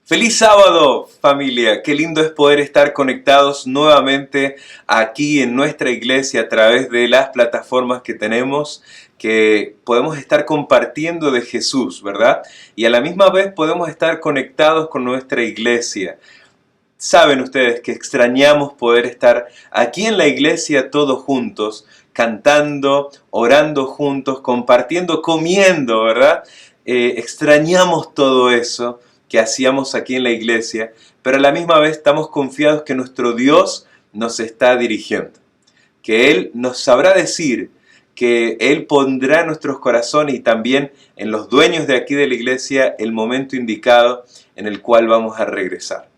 Feliz sábado, familia. Qué lindo es poder estar conectados nuevamente aquí en nuestra iglesia a través de las plataformas que tenemos, que podemos estar compartiendo de Jesús, ¿verdad? Y a la misma vez podemos estar conectados con nuestra iglesia. Saben ustedes que extrañamos poder estar aquí en la iglesia todos juntos, cantando, orando juntos, compartiendo, comiendo, ¿verdad? Extrañamos todo eso que hacíamos aquí en la iglesia, pero a la misma vez estamos confiados que nuestro Dios nos está dirigiendo, que Él nos sabrá decir, que Él pondrá en nuestros corazones y también en los dueños de aquí de la iglesia el momento indicado en el cual vamos a regresar.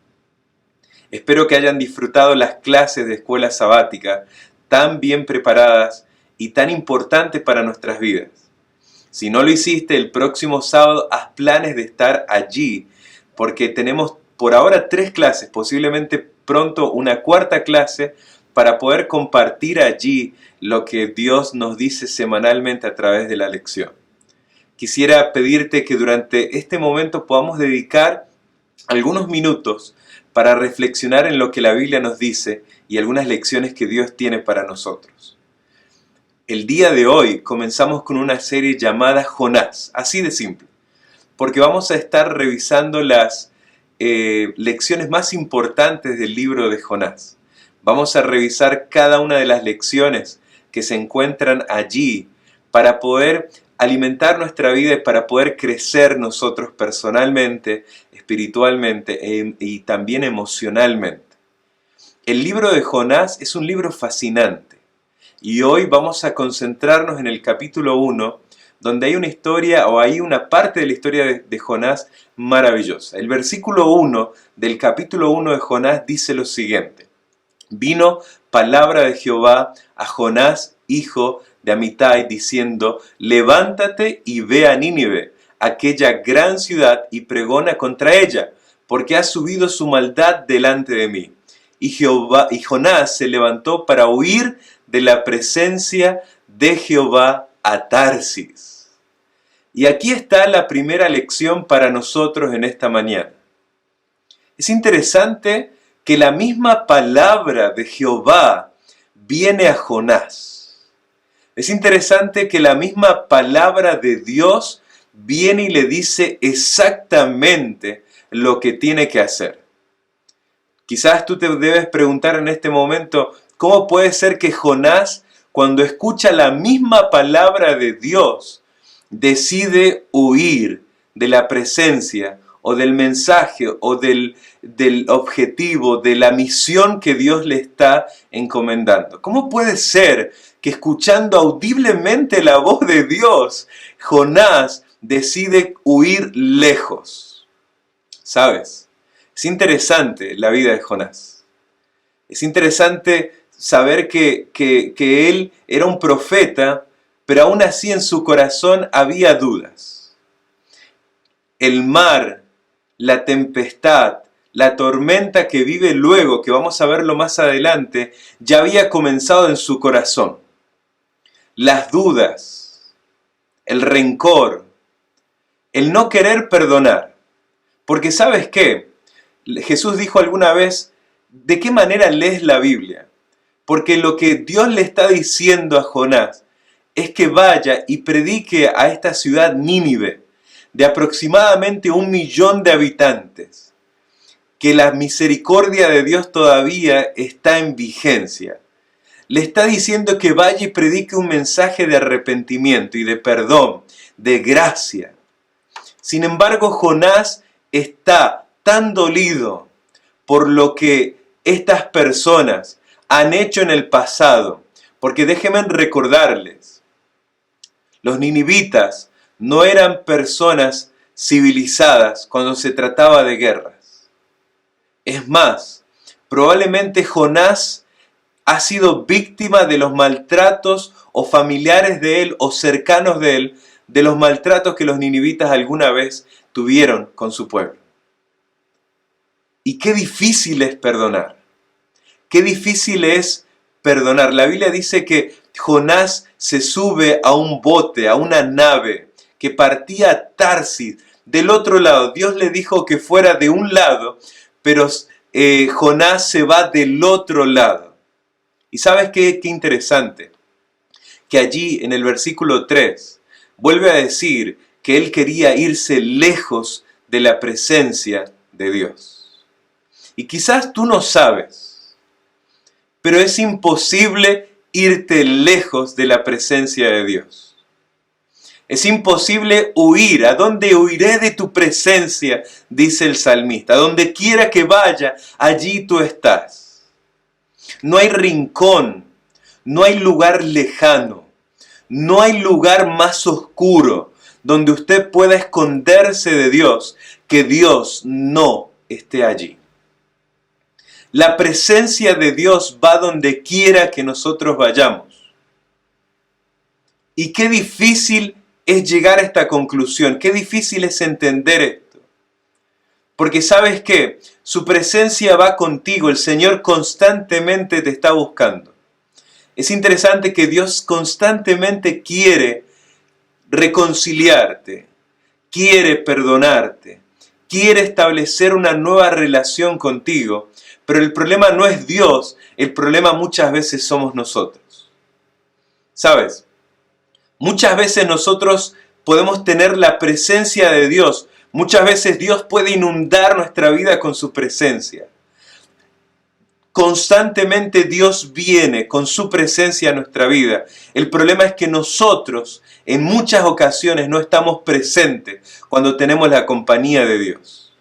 Espero que hayan disfrutado las clases de escuela sabática tan bien preparadas y tan importantes para nuestras vidas. Si no lo hiciste, el próximo sábado haz planes de estar allí, porque tenemos por ahora 3 clases, posiblemente pronto una 4ª clase, para poder compartir allí lo que Dios nos dice semanalmente a través de la lección. Quisiera pedirte que durante este momento podamos dedicar algunos minutos para reflexionar en lo que la Biblia nos dice y algunas lecciones que Dios tiene para nosotros. El día de hoy comenzamos con una serie llamada Jonás, así de simple, porque vamos a estar revisando las lecciones más importantes del libro de Jonás. Vamos a revisar cada una de las lecciones que se encuentran allí para poder alimentar nuestra vida y para poder crecer nosotros personalmente, espiritualmente y también emocionalmente. El libro de Jonás es un libro fascinante y hoy vamos a concentrarnos en el capítulo 1, donde hay una historia o hay una parte de la historia de Jonás maravillosa. El versículo 1 del capítulo 1 de Jonás dice lo siguiente: Vino palabra de Jehová a Jonás, hijo de Amitai, diciendo: Levántate y ve a Nínive, aquella gran ciudad, y pregona contra ella, porque ha subido su maldad delante de mí. Y Jonás se levantó para huir de la presencia de Jehová a Tarsis. Y aquí está la primera lección para nosotros en esta mañana. Es interesante que la misma palabra de Jehová viene a Jonás. Es interesante que la misma palabra de Dios viene y le dice exactamente lo que tiene que hacer. Quizás tú te debes preguntar en este momento, ¿cómo puede ser que Jonás, cuando escucha la misma palabra de Dios, decide huir de la presencia o del mensaje o del objetivo, de la misión que Dios le está encomendando? ¿Cómo puede ser que escuchando audiblemente la voz de Dios, Jonás decide huir lejos? ¿Sabes? Es interesante la vida de Jonás. Es interesante saber que él era un profeta, pero aún así en su corazón había dudas. El mar, la tempestad, la tormenta que vive luego, que vamos a verlo más adelante, ya había comenzado en su corazón. Las dudas, el rencor, el no querer perdonar. Porque ¿sabes qué? Jesús dijo alguna vez, ¿de qué manera lees la Biblia? Porque lo que Dios le está diciendo a Jonás es que vaya y predique a esta ciudad Nínive, de aproximadamente 1 millón de habitantes, que la misericordia de Dios todavía está en vigencia. Le está diciendo que vaya y predique un mensaje de arrepentimiento y de perdón, de gracia. Sin embargo, Jonás está tan dolido por lo que estas personas han hecho en el pasado, porque déjenme recordarles, los ninivitas no eran personas civilizadas cuando se trataba de guerras. Es más, probablemente Jonás ha sido víctima de los maltratos o familiares de él o cercanos de él, de los maltratos que los ninivitas alguna vez tuvieron con su pueblo. Y qué difícil es perdonar. Qué difícil es perdonar. La Biblia dice que Jonás se sube a un bote, a una nave, que partía a Tarsis, del otro lado. Dios le dijo que fuera de un lado, pero Jonás se va del otro lado. ¿Y sabes qué interesante? Que allí en el versículo 3 vuelve a decir que él quería irse lejos de la presencia de Dios. Y quizás tú no sabes, pero es imposible irte lejos de la presencia de Dios. Es imposible huir. ¿A dónde huiré de tu presencia?, dice el salmista. A donde quiera que vaya, allí tú estás. No hay rincón, no hay lugar lejano, no hay lugar más oscuro donde usted pueda esconderse de Dios, que Dios no esté allí. La presencia de Dios va donde quiera que nosotros vayamos. Y qué difícil es llegar a esta conclusión, qué difícil es entender esto. Porque ¿sabes qué? Su presencia va contigo, el Señor constantemente te está buscando. Es interesante que Dios constantemente quiere reconciliarte, quiere perdonarte, quiere establecer una nueva relación contigo, pero el problema no es Dios, el problema muchas veces somos nosotros. ¿Sabes? Muchas veces nosotros podemos tener la presencia de Dios, muchas veces Dios puede inundar nuestra vida con su presencia. Constantemente Dios viene con su presencia a nuestra vida. El problema es que nosotros en muchas ocasiones no estamos presentes cuando tenemos la compañía de Dios,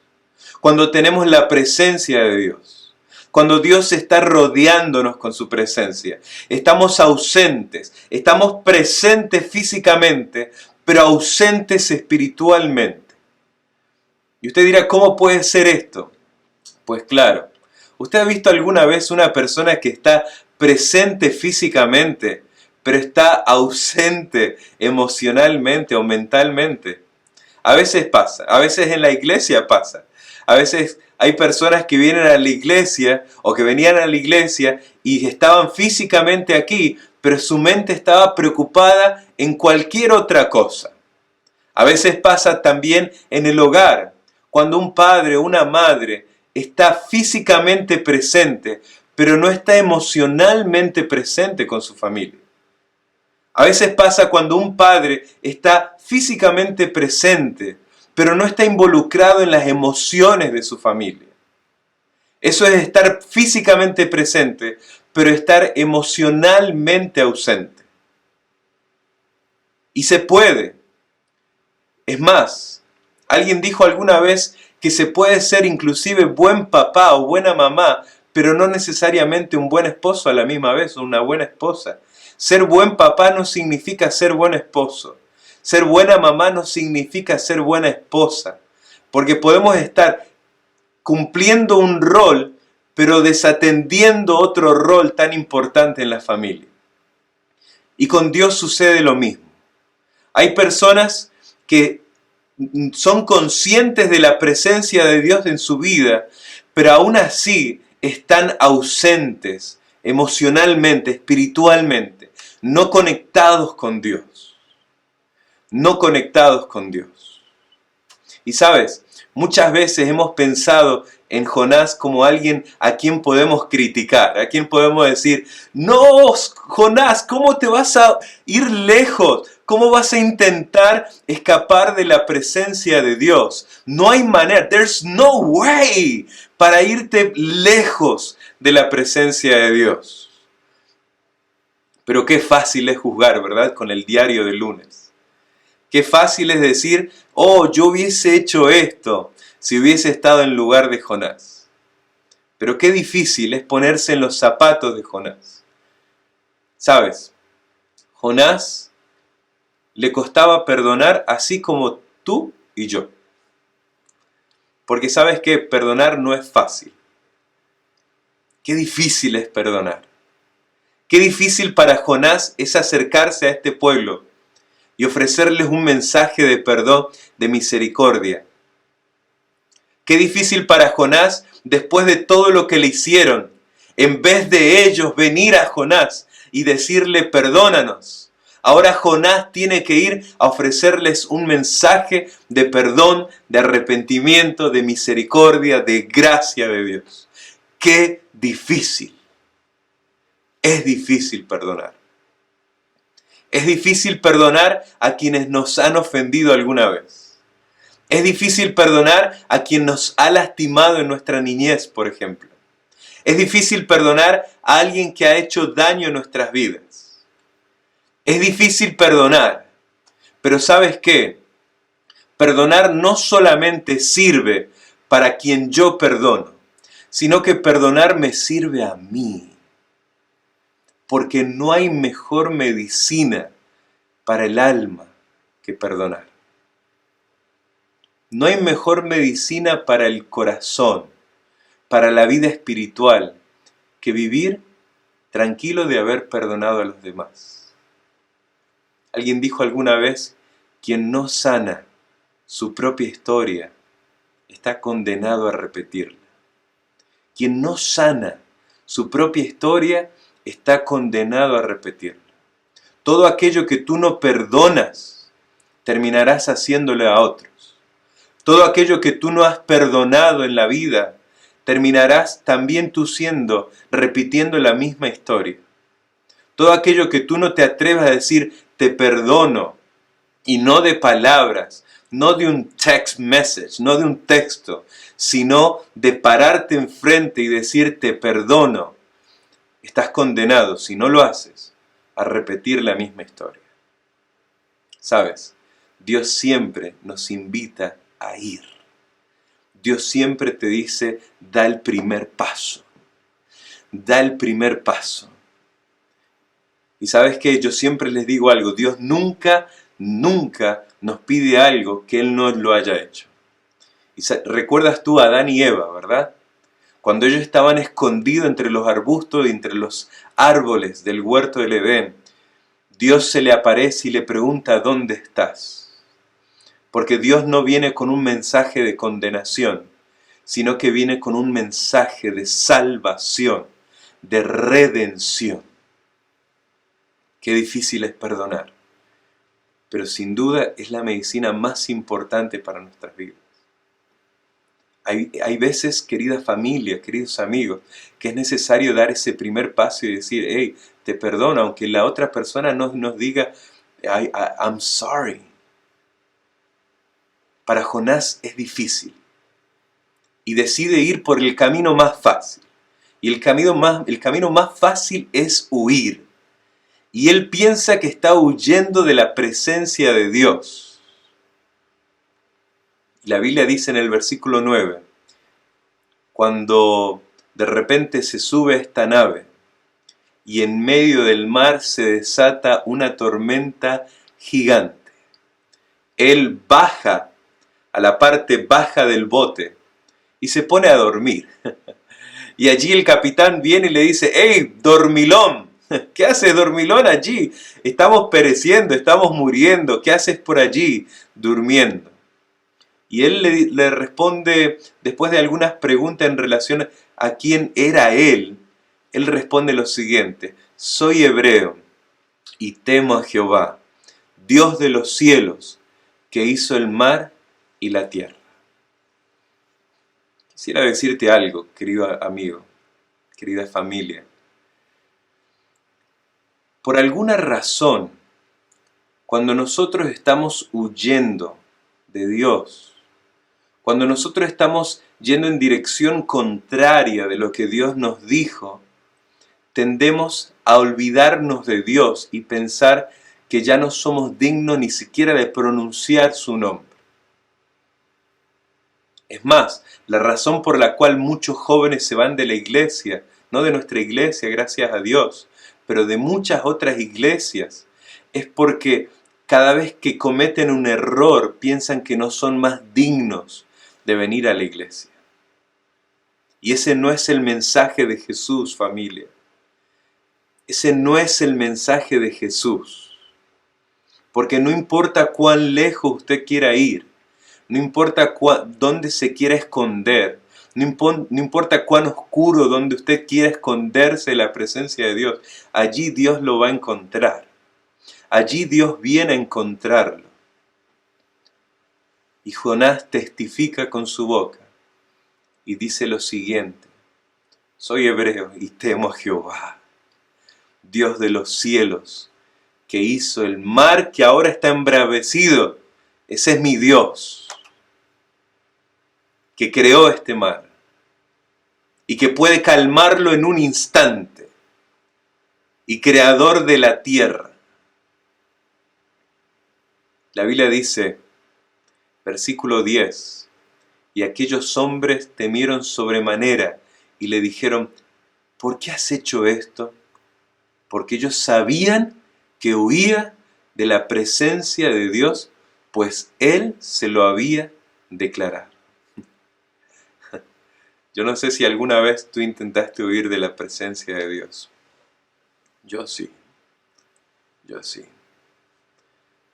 cuando tenemos la presencia de Dios, cuando Dios está rodeándonos con su presencia. Estamos ausentes, estamos presentes físicamente, pero ausentes espiritualmente. Y usted dirá, ¿cómo puede ser esto? Pues claro. ¿Usted ha visto alguna vez una persona que está presente físicamente, pero está ausente emocionalmente o mentalmente? A veces pasa, a veces en la iglesia pasa. A veces hay personas que vienen a la iglesia o que venían a la iglesia y estaban físicamente aquí, pero su mente estaba preocupada en cualquier otra cosa. A veces pasa también en el hogar, cuando un padre o una madre está físicamente presente, pero no está emocionalmente presente con su familia. A veces pasa cuando un padre está físicamente presente, pero no está involucrado en las emociones de su familia. Eso es estar físicamente presente, pero estar emocionalmente ausente. Y se puede. Es más, alguien dijo alguna vez que se puede ser inclusive buen papá o buena mamá, pero no necesariamente un buen esposo a la misma vez o una buena esposa. Ser buen papá no significa ser buen esposo. Ser buena mamá no significa ser buena esposa. Porque podemos estar cumpliendo un rol, pero desatendiendo otro rol tan importante en la familia. Y con Dios sucede lo mismo. Hay personas que son conscientes de la presencia de Dios en su vida, pero aún así están ausentes emocionalmente, espiritualmente, no conectados con Dios. No conectados con Dios. Y sabes, muchas veces hemos pensado en Jonás como alguien a quien podemos criticar, a quien podemos decir, no, Jonás, ¿cómo te vas a ir lejos? ¿Cómo vas a intentar escapar de la presencia de Dios? No hay manera, there's no way para irte lejos de la presencia de Dios. Pero qué fácil es juzgar, ¿verdad? Con el diario del lunes. Qué fácil es decir, oh, yo hubiese hecho esto si hubiese estado en lugar de Jonás. Pero qué difícil es ponerse en los zapatos de Jonás. ¿Sabes? Jonás le costaba perdonar así como tú y yo. Porque sabes que perdonar no es fácil. Qué difícil es perdonar. Qué difícil para Jonás es acercarse a este pueblo y ofrecerles un mensaje de perdón, de misericordia. Qué difícil para Jonás, después de todo lo que le hicieron, en vez de ellos venir a Jonás y decirle perdónanos, Ahora Jonás tiene que ir a ofrecerles un mensaje de perdón, de arrepentimiento, de misericordia, de gracia de Dios. ¡Qué difícil! Es difícil perdonar. Es difícil perdonar a quienes nos han ofendido alguna vez. Es difícil perdonar a quien nos ha lastimado en nuestra niñez, por ejemplo. Es difícil perdonar a alguien que ha hecho daño en nuestras vidas. Es difícil perdonar, pero ¿sabes qué? Perdonar no solamente sirve para quien yo perdono, sino que perdonar me sirve a mí. Porque no hay mejor medicina para el alma que perdonar. No hay mejor medicina para el corazón, para la vida espiritual, que vivir tranquilo de haber perdonado a los demás. Alguien dijo alguna vez, quien no sana su propia historia está condenado a repetirla. Quien no sana su propia historia está condenado a repetirla. Todo aquello que tú no perdonas, terminarás haciéndole a otros. Todo aquello que tú no has perdonado en la vida, terminarás también tú repitiendo la misma historia. Todo aquello que tú no te atreves a decir, te perdono, y no de palabras, no de un text message, no de un texto, sino de pararte enfrente y decir, te perdono, estás condenado, si no lo haces, a repetir la misma historia. ¿Sabes? Dios siempre nos invita a ir. Dios siempre te dice, da el primer paso. Da el primer paso. Y ¿sabes qué? Yo siempre les digo algo, Dios nunca nos pide algo que Él no lo haya hecho. Y recuerdas tú a Adán y Eva, ¿verdad? Cuando ellos estaban escondidos entre los arbustos y entre los árboles del huerto del Edén, Dios se le aparece y le pregunta, ¿dónde estás? Porque Dios no viene con un mensaje de condenación, sino que viene con un mensaje de salvación, de redención. Qué difícil es perdonar, pero sin duda es la medicina más importante para nuestras vidas. Hay veces, querida familia, queridos amigos, que es necesario dar ese primer paso y decir, hey, te perdono, aunque la otra persona no nos diga, I'm sorry. Para Jonás es difícil y decide ir por el camino más fácil. Y el camino más fácil es huir. Y él piensa que está huyendo de la presencia de Dios. La Biblia dice en el versículo 9, cuando de repente se sube esta nave y en medio del mar se desata una tormenta gigante. Él baja a la parte baja del bote y se pone a dormir. Y allí el capitán viene y le dice, ¡hey, dormilón! ¿Qué haces, dormilón, allí? Estamos pereciendo, estamos muriendo. ¿Qué haces por allí, durmiendo? Y él le responde, después de algunas preguntas en relación a quién era él responde lo siguiente, soy hebreo y temo a Jehová, Dios de los cielos, que hizo el mar y la tierra. Quisiera decirte algo, querido amigo, querida familia. Por alguna razón, cuando nosotros estamos huyendo de Dios, cuando nosotros estamos yendo en dirección contraria de lo que Dios nos dijo, tendemos a olvidarnos de Dios y pensar que ya no somos dignos ni siquiera de pronunciar su nombre. Es más, la razón por la cual muchos jóvenes se van de la iglesia, no de nuestra iglesia, gracias a Dios, pero de muchas otras iglesias, es porque cada vez que cometen un error piensan que no son más dignos de venir a la iglesia. Y ese no es el mensaje de Jesús, familia. Ese no es el mensaje de Jesús. Porque no importa cuán lejos usted quiera ir, no importa dónde se quiera esconder, no importa cuán oscuro donde usted quiera esconderse de la presencia de Dios, allí Dios lo va a encontrar. allí Dios viene a encontrarlo. Y Jonás testifica con su boca y dice lo siguiente: soy hebreo y temo a Jehová, Dios de los cielos, que hizo el mar que ahora está embravecido. Ese es mi Dios, que creó este mar y que puede calmarlo en un instante, y creador de la tierra. La Biblia dice, versículo 10, y aquellos hombres temieron sobremanera y le dijeron: ¿por qué has hecho esto? Porque ellos sabían que huía de la presencia de Dios, pues Él se lo había declarado. Yo no sé si alguna vez tú intentaste huir de la presencia de Dios. Yo sí.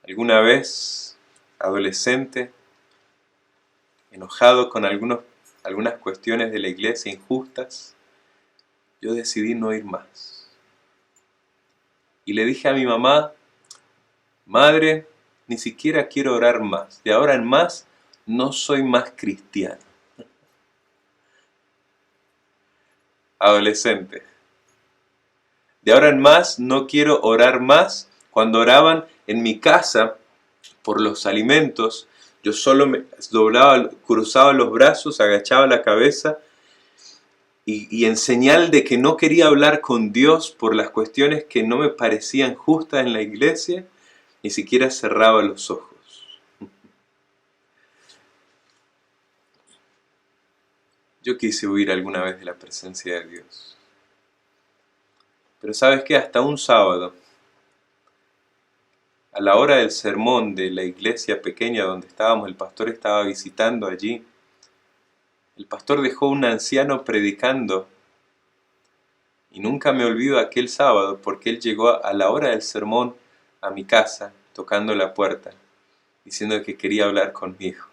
Alguna vez, adolescente, enojado con algunas cuestiones de la iglesia injustas, yo decidí no ir más. Y le dije a mi mamá: madre, ni siquiera quiero orar más. De ahora en más, no soy más cristiano. Adolescente. De ahora en más, no quiero orar más. Cuando oraban en mi casa por los alimentos, yo solo me doblaba, cruzaba los brazos, agachaba la cabeza y en señal de que no quería hablar con Dios por las cuestiones que no me parecían justas en la iglesia, ni siquiera cerraba los ojos. Yo quise huir alguna vez de la presencia de Dios. Pero ¿sabes qué? Hasta un sábado, a la hora del sermón de la iglesia pequeña donde estábamos, el pastor estaba visitando allí. El pastor dejó un anciano predicando. Y nunca me olvido aquel sábado, porque él llegó a la hora del sermón a mi casa, tocando la puerta, diciendo que quería hablar conmigo.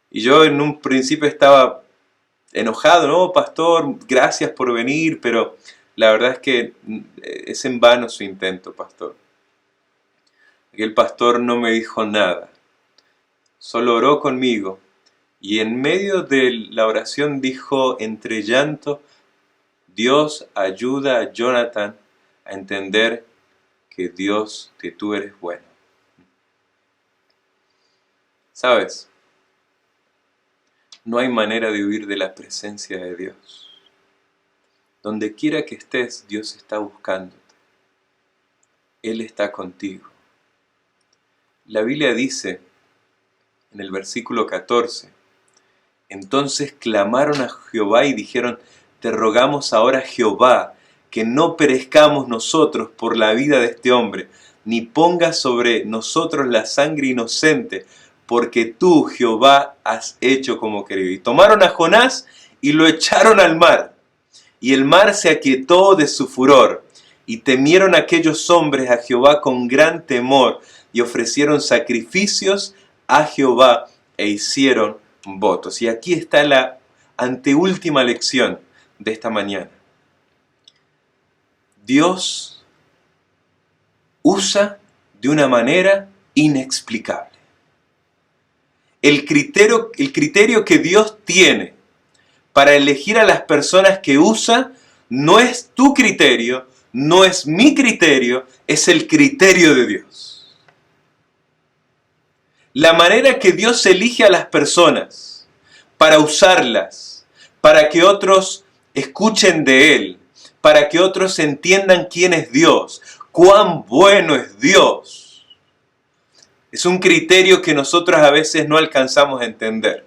Y yo en un principio estaba enojado: no, pastor, gracias por venir, pero la verdad es que es en vano su intento, pastor. Aquel pastor no me dijo nada, solo oró conmigo, y en medio de la oración dijo entre llanto: Dios ayuda a Jonathan a entender que tú eres bueno. ¿Sabes? No hay manera de huir de la presencia de Dios. Donde quiera que estés, Dios está buscándote. Él está contigo. La Biblia dice en el versículo 14: entonces clamaron a Jehová y dijeron: te rogamos ahora, Jehová, que no perezcamos nosotros por la vida de este hombre, ni pongas sobre nosotros la sangre inocente, porque tú, Jehová, has hecho como querido. Y tomaron a Jonás y lo echaron al mar, y el mar se aquietó de su furor, y temieron aquellos hombres a Jehová con gran temor, y ofrecieron sacrificios a Jehová, e hicieron votos. Y aquí está la anteúltima lección de esta mañana. Dios usa de una manera inexplicable. El criterio que Dios tiene para elegir a las personas que usa no es tu criterio, no es mi criterio, es el criterio de Dios. La manera que Dios elige a las personas para usarlas, para que otros escuchen de Él, para que otros entiendan quién es Dios, cuán bueno es Dios, es un criterio que nosotros a veces no alcanzamos a entender.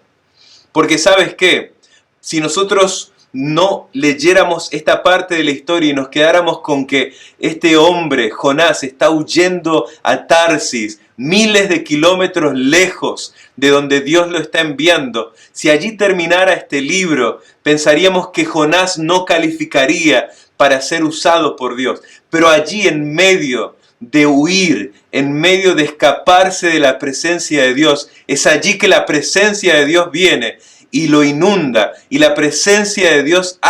Porque ¿sabes qué? Si nosotros no leyéramos esta parte de la historia y nos quedáramos con que este hombre, Jonás, está huyendo a Tarsis, miles de kilómetros lejos de donde Dios lo está enviando, si allí terminara este libro, pensaríamos que Jonás no calificaría para ser usado por Dios. Pero allí, en medio de huir, en medio de escaparse de la presencia de Dios, es allí que la presencia de Dios viene y lo inunda, y la presencia de Dios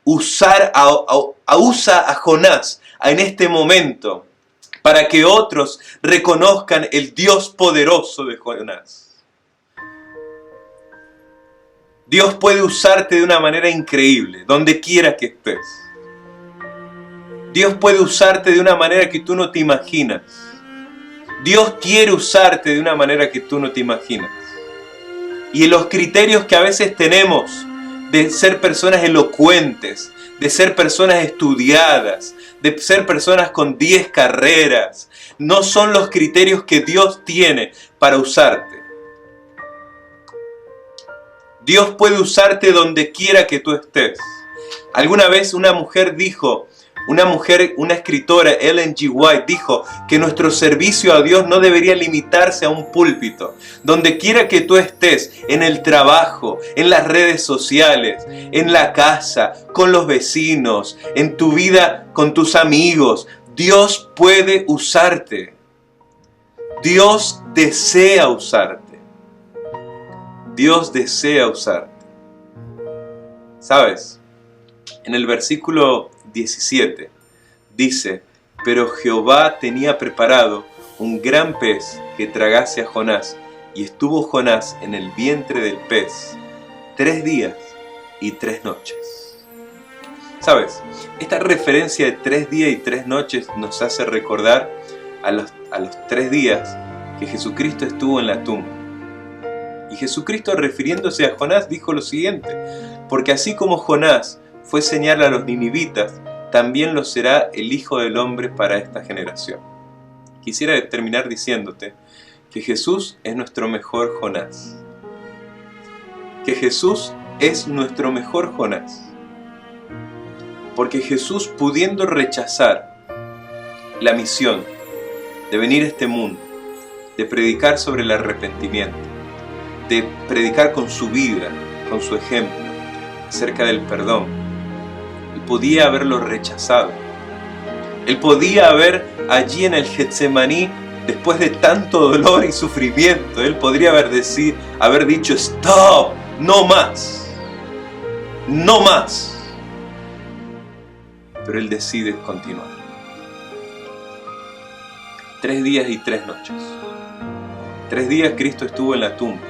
usa a Jonás, en este momento para que otros reconozcan el Dios poderoso de Jonás. Dios puede usarte de una manera increíble, donde quiera que estés. Dios puede usarte de una manera que tú no te imaginas. Dios quiere usarte de una manera que tú no te imaginas. Y los criterios que a veces tenemos de ser personas elocuentes, de ser personas estudiadas, de ser personas con 10 carreras, no son los criterios que Dios tiene para usarte. Dios puede usarte donde quiera que tú estés. Alguna vez una escritora, Ellen G. White, dijo que nuestro servicio a Dios no debería limitarse a un púlpito. Donde quiera que tú estés, en el trabajo, en las redes sociales, en la casa, con los vecinos, en tu vida con tus amigos, Dios puede usarte. Dios desea usarte. Dios desea usarte. ¿Sabes? En el versículo 17 dice: pero Jehová tenía preparado un gran pez que tragase a Jonás, y estuvo Jonás en el vientre del pez 3 días y 3 noches. ¿Sabes? Esta referencia de 3 días y 3 noches nos hace recordar a los 3 días que Jesucristo estuvo en la tumba. Y Jesucristo, refiriéndose a Jonás, dijo lo siguiente: porque así como Jonás fue señal a los ninivitas, también lo será el Hijo del Hombre para esta generación. Quisiera terminar diciéndote que Jesús es nuestro mejor Jonás. Que Jesús es nuestro mejor Jonás. Porque Jesús, pudiendo rechazar la misión de venir a este mundo, de predicar sobre el arrepentimiento, de predicar con su vida, con su ejemplo, acerca del perdón, Él podía haberlo rechazado. Él podía haber allí en el Getsemaní, después de tanto dolor y sufrimiento, Él podría haber dicho: stop, no más, no más. Pero Él decide continuar. 3 días y 3 noches. 3 días Cristo estuvo en la tumba.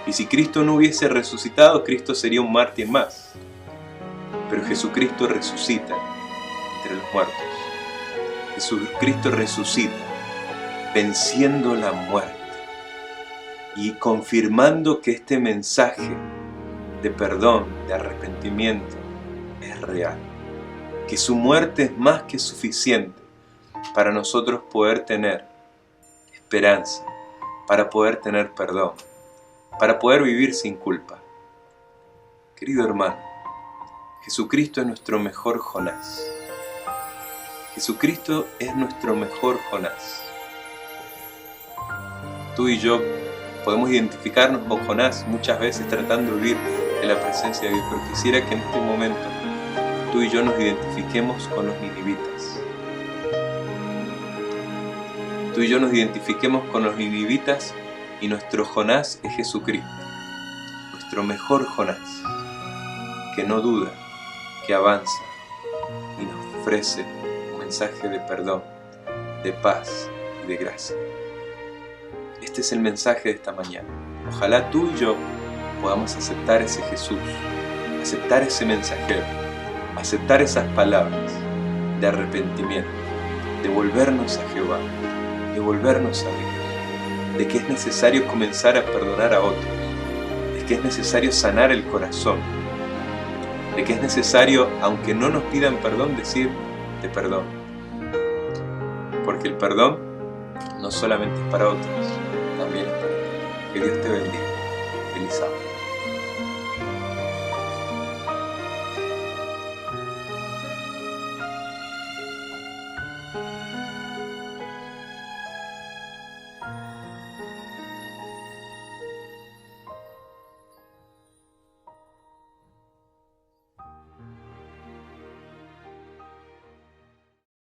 Y si Cristo no hubiese resucitado, Cristo sería un mártir más. Pero Jesucristo resucita entre los muertos. Jesucristo resucita, venciendo la muerte y confirmando que este mensaje de perdón, de arrepentimiento, es real. Que su muerte es más que suficiente para nosotros poder tener esperanza, para poder tener perdón, para poder vivir sin culpa. Querido hermano, Jesucristo es nuestro mejor Jonás. Jesucristo es nuestro mejor Jonás. Tú y yo podemos identificarnos con Jonás muchas veces tratando de vivir en la presencia de Dios, pero quisiera que en este momento tú y yo nos identifiquemos con los ninivitas. Tú y yo nos identifiquemos con los ninivitas y nuestro Jonás es Jesucristo, nuestro mejor Jonás, que no duda, que avanza y nos ofrece un mensaje de perdón, de paz y de gracia. Este es el mensaje de esta mañana. Ojalá tú y yo podamos aceptar ese Jesús, aceptar ese mensajero, aceptar esas palabras de arrepentimiento, de volvernos a Jehová, de volvernos a Dios, de que es necesario comenzar a perdonar a otros, de que es necesario sanar el corazón, de que es necesario, aunque no nos pidan perdón, decir te perdono. Porque el perdón no solamente es para otros, también es para ti. Que Dios te bendiga. Feliz sábado.